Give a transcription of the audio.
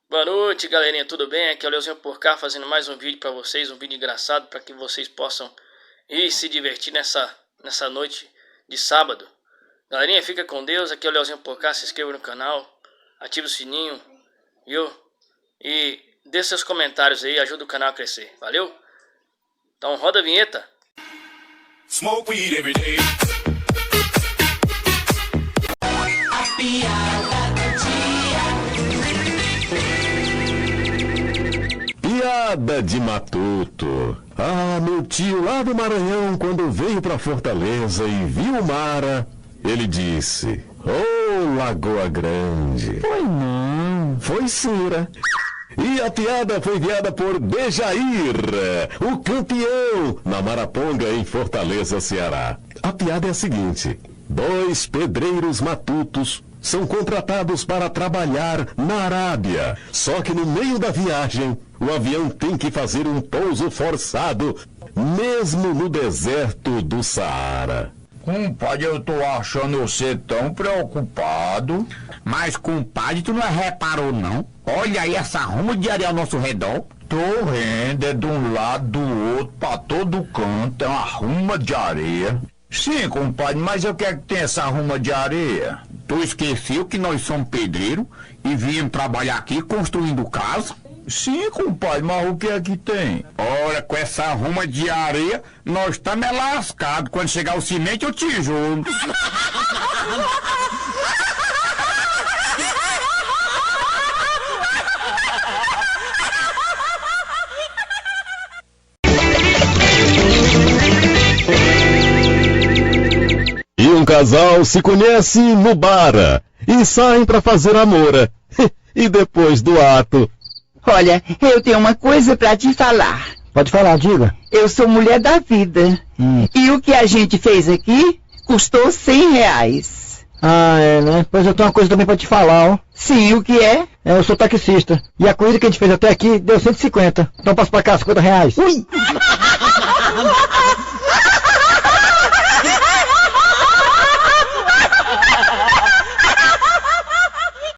Boa noite, galerinha, tudo bem? Aqui é o Leozinho Porcar fazendo mais um vídeo pra vocês, um vídeo engraçado para que vocês possam ir se divertir nessa noite de sábado. Galerinha, fica com Deus, aqui é o Leozinho Porcar, se inscreva no canal, ative o sininho, viu? E dê seus comentários aí, ajuda o canal a crescer, valeu? Então roda a vinheta. Smoke weed every day. Piada de matuto. Ah, meu tio lá do Maranhão, quando veio pra Fortaleza e viu Mara, ele disse: "Ô, Lagoa Grande." Foi não. Foi Cira. E a piada foi enviada por Dejair, o campeão, na Maraponga, em Fortaleza, Ceará. A piada é a seguinte: 2 pedreiros matutos são contratados para trabalhar na Arábia. Só que no meio da viagem, o avião tem que fazer um pouso forçado, mesmo no deserto do Saara. Compadre, eu tô achando você tão preocupado. Mas, compadre, tu não reparou, não? Olha aí essa ruma de areia ao nosso redor. Tô vendo, é de um lado, do outro, pra todo canto, é uma ruma de areia. Sim, compadre, mas o que é que tem essa ruma de areia? Tu esqueceu que nós somos pedreiros e viemos trabalhar aqui construindo casa? Sim, compadre, mas o que é que tem? Ora, com essa ruma de areia, nós estamos lascados quando chegar o cimento e o tijolo. E um casal se conhece no bar e saem para fazer amor. E depois do ato... Olha, eu tenho uma coisa pra te falar. Pode falar, diga. Eu sou mulher da vida. E o que a gente fez aqui custou R$100. Ah, é, né? Pois eu tenho uma coisa também pra te falar, ó. Sim, o que é? Eu sou taxista. E a corrida que a gente fez até aqui deu 150. Então passo pra cá, R$50. Ui!